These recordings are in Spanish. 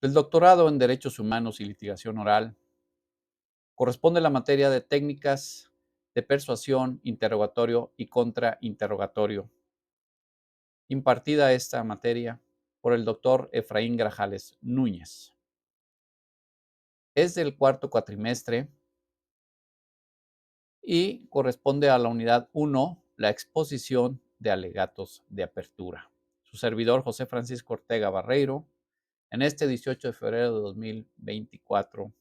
El doctorado en Derechos Humanos y Litigación Oral corresponde a la materia de técnicas de persuasión, interrogatorio y contrainterrogatorio, impartida esta materia por el doctor Efraín Grajales Núñez. Es del cuarto cuatrimestre y corresponde a la unidad 1, la exposición de alegatos de apertura. Su servidor, José Francisco Ortega Barreiro, en este 18 de febrero de 2024,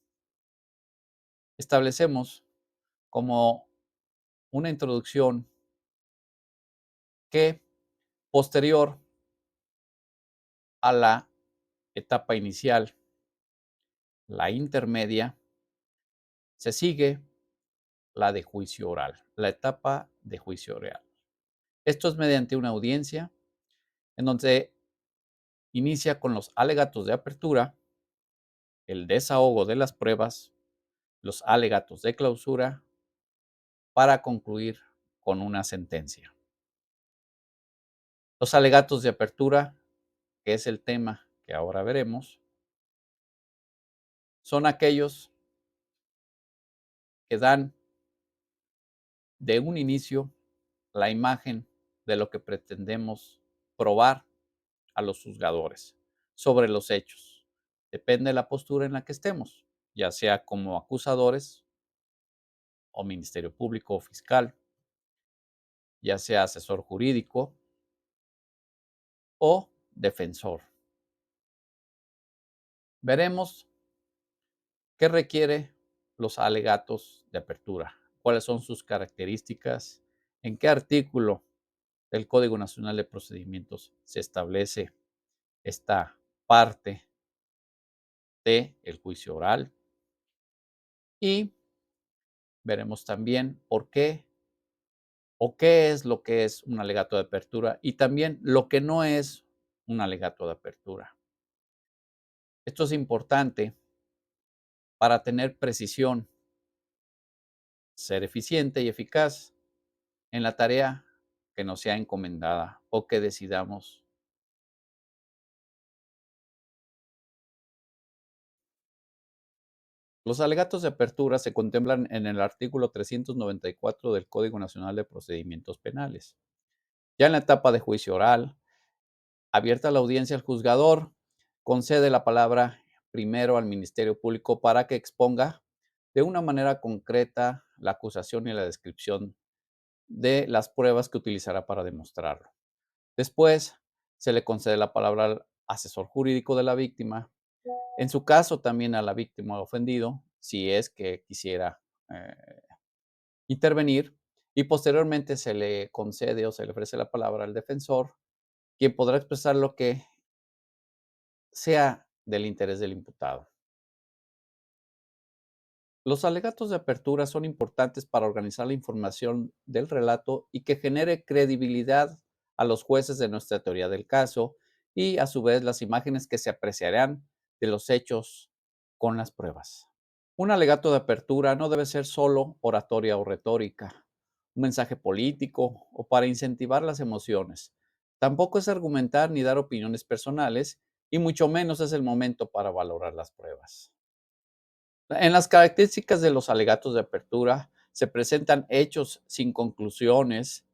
establecemos como una introducción que, posterior a la etapa inicial, la intermedia, se sigue la de juicio oral, la etapa de juicio oral. Esto es mediante una audiencia en donde inicia con los alegatos de apertura, el desahogo de las pruebas, los alegatos de clausura, para concluir con una sentencia. Los alegatos de apertura, que es el tema que ahora veremos, son aquellos que dan de un inicio la imagen de lo que pretendemos probar a los juzgadores sobre los hechos. Depende de la postura en la que estemos, ya sea como acusadores o Ministerio Público o fiscal, ya sea asesor jurídico o defensor. Veremos qué requiere los alegatos de apertura, cuáles son sus características, en qué artículo del Código Nacional de Procedimientos se establece esta parte del juicio oral y veremos también por qué o qué es lo que es un alegato de apertura y también lo que no es un alegato de apertura. Esto es importante para tener precisión, ser eficiente y eficaz en la tarea que nos sea encomendada o que decidamos. Los alegatos de apertura se contemplan en el artículo 394 del Código Nacional de Procedimientos Penales. Ya en la etapa de juicio oral, abierta la audiencia, el juzgador concede la palabra primero al Ministerio Público para que exponga de una manera concreta la acusación y la descripción de las pruebas que utilizará para demostrarlo. Después, se le concede la palabra al asesor jurídico de la víctima, en su caso también a la víctima ofendido, si es que quisiera eh, intervenir, y posteriormente se le concede o se le ofrece la palabra al defensor, quien podrá expresar lo que sea del interés del imputado. Los alegatos de apertura son importantes para organizar la información del relato y que genere credibilidad a los jueces de nuestra teoría del caso y a su vez las imágenes que se apreciarán de los hechos con las pruebas. Un alegato de apertura no debe ser solo oratoria o retórica, un mensaje político o para incentivar las emociones. Tampoco es argumentar ni dar opiniones personales y mucho menos es el momento para valorar las pruebas. En las características de los alegatos de apertura se presentan hechos sin conclusiones.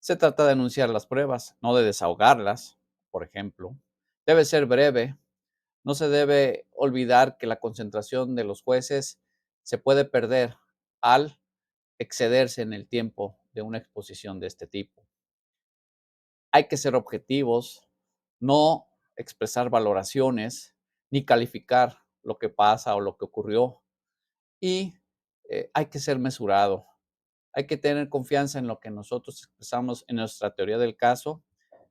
Se trata de anunciar las pruebas, no de desahogarlas, por ejemplo. Debe ser breve. No se debe olvidar que la concentración de los jueces se puede perder al excederse en el tiempo de una exposición de este tipo. Hay que ser objetivos, no expresar valoraciones ni calificar lo que pasa o lo que ocurrió. Y hay que ser mesurado. Hay que tener confianza en lo que nosotros expresamos en nuestra teoría del caso,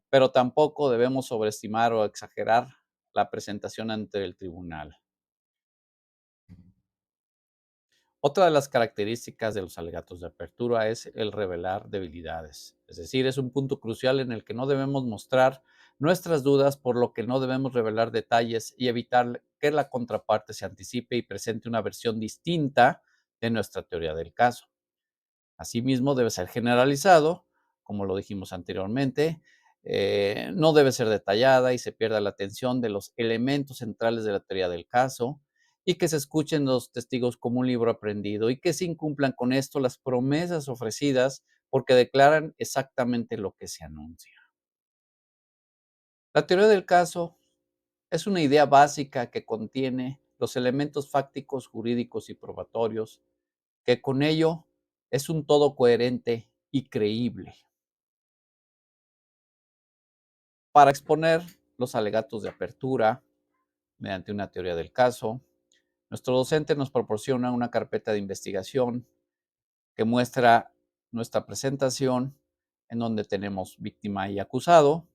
pero tampoco debemos sobreestimar o exagerar la presentación ante el tribunal. Otra de las características de los alegatos de apertura es el revelar debilidades. Es decir, es un punto crucial en el que no debemos mostrar nuestras dudas, por lo que no debemos revelar detalles y evitar que la contraparte se anticipe y presente una versión distinta de nuestra teoría del caso. Asimismo, debe ser generalizado, como lo dijimos anteriormente, No debe ser detallada y se pierda la atención de los elementos centrales de la teoría del caso y que se escuchen los testigos como un libro aprendido y que se incumplan con esto las promesas ofrecidas porque declaran exactamente lo que se anuncia. La teoría del caso es una idea básica que contiene los elementos fácticos, jurídicos y probatorios, que con ello es un todo coherente y creíble. Para exponer los alegatos de apertura mediante una teoría del caso, nuestro docente nos proporciona una carpeta de investigación que muestra nuestra presentación, en donde tenemos víctima y acusado,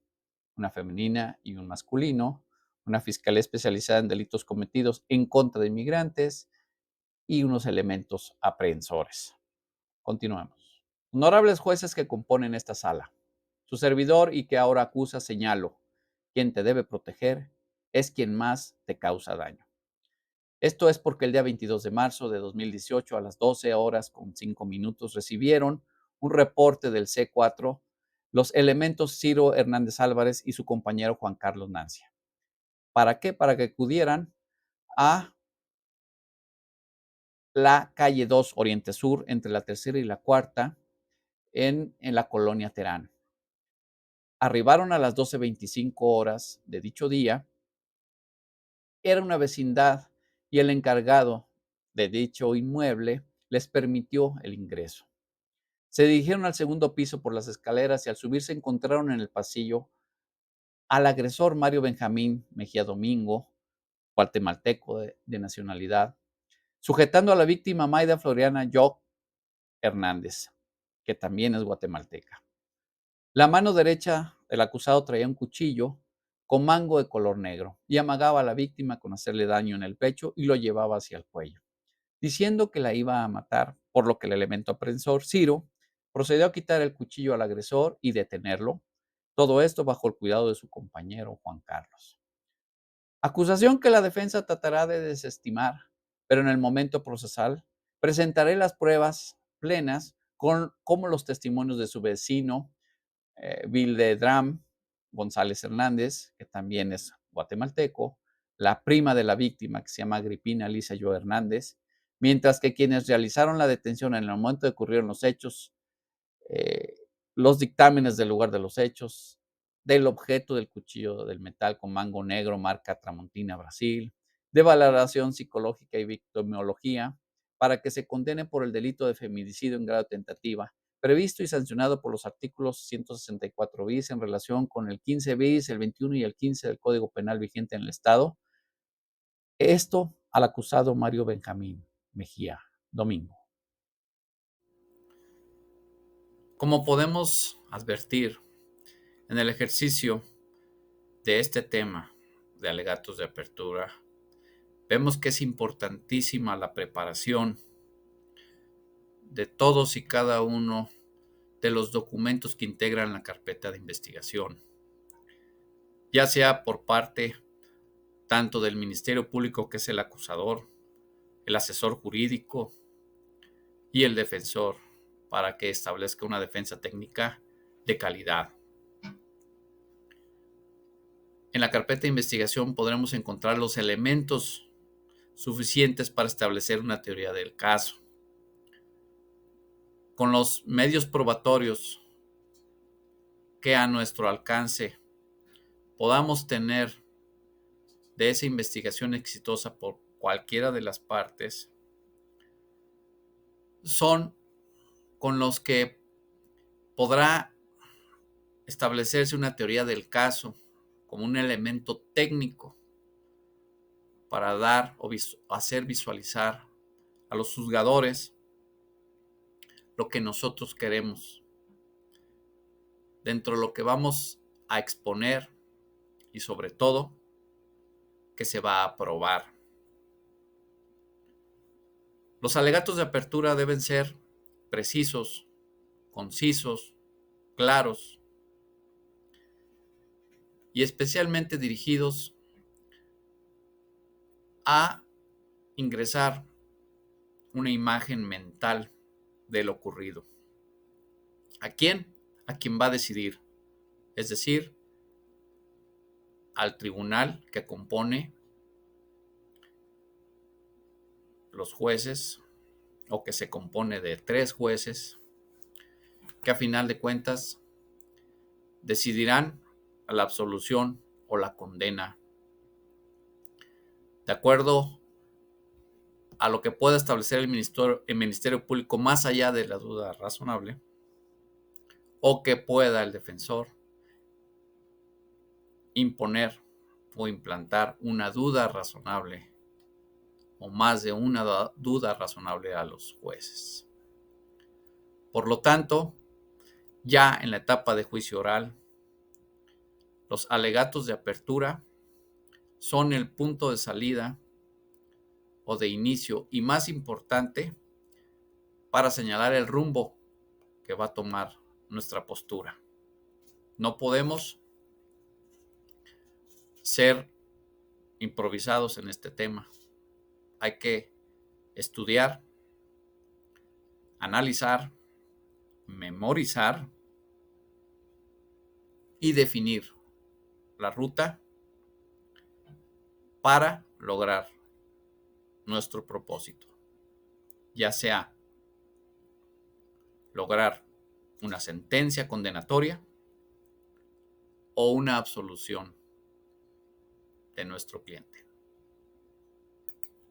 una femenina y un masculino, una fiscalía especializada en delitos cometidos en contra de inmigrantes y unos elementos aprehensores. Continuemos. Honorables jueces que componen esta sala, su servidor y que ahora acusa señalo, quien te debe proteger es quien más te causa daño. Esto es porque el día 22 de marzo de 2018 a las 12 horas con 5 minutos recibieron un reporte del C4 los elementos Ciro Hernández Álvarez y su compañero Juan Carlos Nancia. ¿Para qué? Para que acudieran a la calle 2 Oriente Sur entre la tercera y la cuarta en la colonia Terán. Arribaron a las 12:25 horas de dicho día. Era una vecindad y el encargado de dicho inmueble les permitió el ingreso. Se dirigieron al segundo piso por las escaleras y al subir se encontraron en el pasillo al agresor Mario Benjamín Mejía Domingo, guatemalteco de nacionalidad, sujetando a la víctima Maida Floriana Yoc Hernández, que también es guatemalteca. La mano derecha del acusado traía un cuchillo con mango de color negro y amagaba a la víctima con hacerle daño en el pecho y lo llevaba hacia el cuello, diciendo que la iba a matar, por lo que el elemento aprensor, Ciro, procedió a quitar el cuchillo al agresor y detenerlo, todo esto bajo el cuidado de su compañero Juan Carlos. Acusación que la defensa tratará de desestimar, pero en el momento procesal presentaré las pruebas plenas como los testimonios de su vecino, Vildedram González Hernández, que también es guatemalteco, la prima de la víctima, que se llama Agripina Lisa Yo Hernández, mientras que quienes realizaron la detención en el momento de ocurrir los hechos, eh, los dictámenes del lugar de los hechos, del objeto del cuchillo del metal con mango negro, marca Tramontina, Brasil, de valoración psicológica y victimología, para que se condene por el delito de feminicidio en grado de tentativa, previsto y sancionado por los artículos 164 bis en relación con el 15 bis, el 21 y el 15 del Código Penal vigente en el Estado. Esto al acusado Mario Benjamín Mejía Domingo. Como podemos advertir, en el ejercicio de este tema de alegatos de apertura, vemos que es importantísima la preparación de todos y cada uno de los documentos que integran la carpeta de investigación, ya sea por parte tanto del Ministerio Público, que es el acusador, el asesor jurídico y el defensor, para que establezca una defensa técnica de calidad. En la carpeta de investigación podremos encontrar los elementos suficientes para establecer una teoría del caso, con los medios probatorios que a nuestro alcance podamos tener de esa investigación exitosa por cualquiera de las partes, son con los que podrá establecerse una teoría del caso como un elemento técnico para dar o hacer visualizar a los juzgadores lo que nosotros queremos dentro de lo que vamos a exponer y sobre todo que se va a aprobar. Los alegatos de apertura deben ser precisos, concisos, claros y especialmente dirigidos a ingresar una imagen mental de lo ocurrido. ¿A quién? A quien va a decidir, es decir, al tribunal que compone los jueces o que se compone de 3 jueces que a final de cuentas decidirán la absolución o la condena de acuerdo a lo que pueda establecer el Ministerio Público más allá de la duda razonable o que pueda el defensor imponer o implantar una duda razonable o más de una duda razonable a los jueces. Por lo tanto, ya en la etapa de juicio oral, los alegatos de apertura son el punto de salida o de inicio y más importante para señalar el rumbo que va a tomar nuestra postura. No podemos ser improvisados en este tema. Hay que estudiar, analizar, memorizar y definir la ruta para lograr nuestro propósito, ya sea lograr una sentencia condenatoria o una absolución de nuestro cliente.